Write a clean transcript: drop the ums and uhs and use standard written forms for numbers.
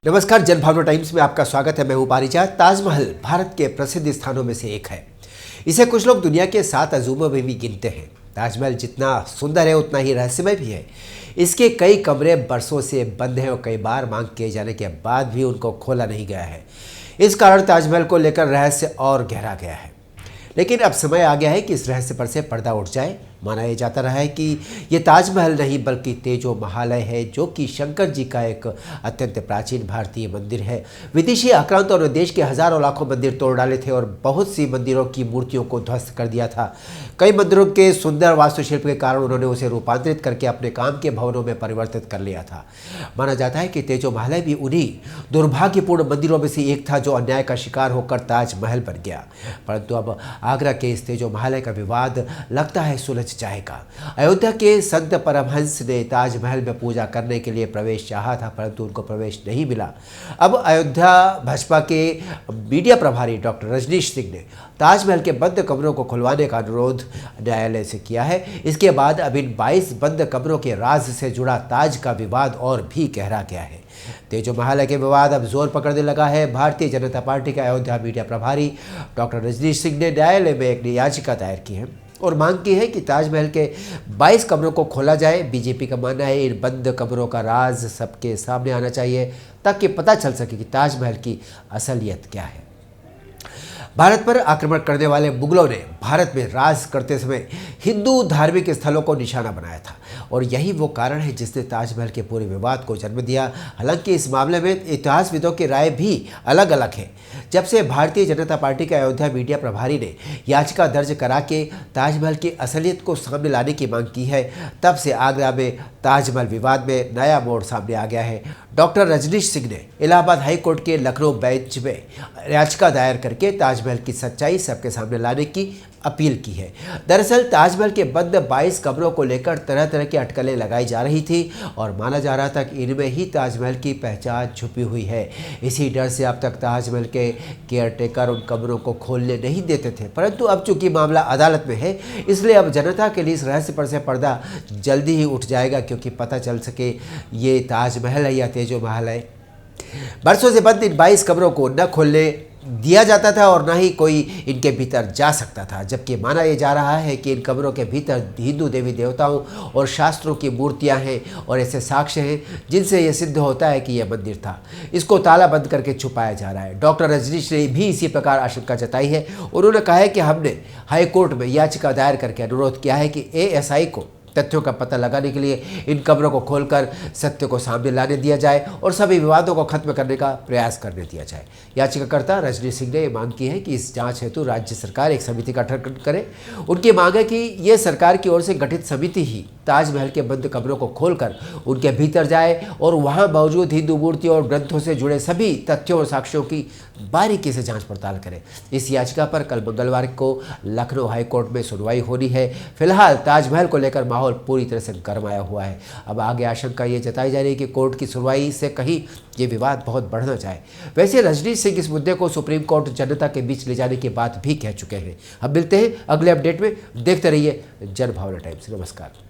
नमस्कार, जनभावना टाइम्स में आपका स्वागत है। मैं हूं पारिजात। ताजमहल भारत के प्रसिद्ध स्थानों में से एक है। इसे कुछ लोग दुनिया के 7 अजूबों में भी गिनते हैं। ताजमहल जितना सुंदर है उतना ही रहस्यमय भी है। इसके कई कमरे बरसों से बंद हैं और कई बार मांग किए जाने के बाद भी उनको खोला नहीं गया है। इस कारण ताजमहल को लेकर रहस्य और गहरा गया है। लेकिन अब समय आ गया है कि इस रहस्य पर से पर्दा उठ जाए। माना यह जाता रहा है कि ये ताजमहल नहीं बल्कि तेजो महालय है, जो कि शंकर जी का एक अत्यंत प्राचीन भारतीय मंदिर है। विदेशी आक्रांतों ने देश के हजारों लाखों मंदिर तोड़ डाले थे और बहुत सी मंदिरों की मूर्तियों को ध्वस्त कर दिया था। कई मंदिरों के सुंदर वास्तुशिल्प के कारण उन्होंने उसे रूपांतरित करके अपने काम के भवनों में परिवर्तित कर लिया था। माना जाता है कि तेजो महालय भी उन्हीं दुर्भाग्यपूर्ण मंदिरों में से एक था जो अन्याय का शिकार होकर ताजमहल बन गया। परंतु अब आगरा के इस तेजो महालय का विवाद लगता है सुलझ जाएगा। अयोध्या के संत परमहंस ने ताजमहल में पूजा करने के लिए प्रवेश चाहा था, परंतु उनको प्रवेश नहीं मिला। अब अयोध्या भाजपा के मीडिया प्रभारी डॉक्टर रजनीश सिंह ने ताजमहल के बंद कमरों को खुलवाने का अनुरोध न्यायालय से किया है। इसके बाद अब इन 22 बंद कमरों के राज से जुड़ा ताज का विवाद और भी गहरा गया है। तेजो महालय के विवाद अब जोर पकड़ने लगा है। भारतीय जनता पार्टी के अयोध्या मीडिया प्रभारी डॉक्टर रजनीश सिंह ने न्यायालय में एक याचिका दायर की है और मांग की है कि ताजमहल के 22 कमरों को खोला जाए। बीजेपी का मानना है इन बंद कमरों का राज सबके सामने आना चाहिए ताकि पता चल सके कि ताजमहल की असलियत क्या है। भारत पर आक्रमण करने वाले मुगलों ने भारत में राज करते समय हिंदू धार्मिक स्थलों को निशाना बनाया था और यही वो कारण है जिसने ताजमहल के पूरे विवाद को जन्म दिया। हालांकि इस मामले में इतिहासविदों की राय भी अलग अलग है। जब से भारतीय जनता पार्टी के अयोध्या मीडिया प्रभारी ने याचिका दर्ज करा के ताजमहल की असलियत को सामने लाने की मांग की है, तब से आगरा में ताजमहल विवाद में नया मोड़ सामने आ गया है। डॉक्टर रजनीश सिंह ने इलाहाबाद हाई कोर्ट के लखनऊ बेंच में याचिका दायर करके ताजमहल की सच्चाई सबके सामने लाने की अपील की है। दरअसल ताजमहल के बंद 22 कमरों को लेकर तरह तरह की अटकलें लगाई जा रही थी और माना जा रहा था कि इनमें ही ताजमहल की पहचान छुपी हुई है। इसी डर से अब तक ताजमहल के केयरटेकर उन कमरों को खोलने नहीं देते थे, परंतु अब चूंकि मामला अदालत में है इसलिए अब जनता के लिए इस रहस्य पर से पर्दा जल्दी ही उठ जाएगा, क्योंकि पता चल सके ये ताजमहल है या तेजो महल है। बरसों से बंद इन 22 कमरों को न खोलने दिया जाता था और ना ही कोई इनके भीतर जा सकता था, जबकि माना यह जा रहा है कि इन कमरों के भीतर हिंदू देवी देवताओं और शास्त्रों की मूर्तियां हैं और ऐसे साक्ष्य हैं जिनसे यह सिद्ध होता है कि यह मंदिर था। इसको ताला बंद करके छुपाया जा रहा है। डॉक्टर रजनीश ने भी इसी प्रकार आशंका जताई है। उन्होंने कहा है कि हमने हाईकोर्ट में याचिका दायर करके अनुरोध किया है कि एएसआई को तथ्यों का पता लगाने के लिए इन कमरों को खोलकर सत्य को सामने लाने दिया जाए और सभी विवादों को खत्म करने का प्रयास करने दिया जाए। याचिकाकर्ता रजनीश सिंह ने मांग की है कि इस जांच हेतु राज्य सरकार एक समिति का गठन करे। उनकी मांग है कि ये सरकार की ओर से गठित समिति ही ताजमहल के बंद कमरों को खोलकर उनके भीतर जाए और वहां मौजूद हिंदू मूर्तियों और ग्रंथों से जुड़े सभी तथ्यों और साक्ष्यों की बारीकी से जांच पड़ताल करे। इस याचिका पर कल मंगलवार को लखनऊ हाईकोर्ट में सुनवाई होनी है। फिलहाल ताजमहल को लेकर माहौल पूरी तरह से गरमाया हुआ है। अब आगे आशंका ये जताई जा रही है कि कोर्ट की सुनवाई से कहीं ये विवाद बहुत बढ़ न जाए। वैसे रजनीश सिंह इस मुद्दे को सुप्रीम कोर्ट जनता के बीच ले जाने की बात भी कह चुके हैं। अब मिलते हैं अगले अपडेट में। देखते रहिए जनभावना टाइम्स। नमस्कार।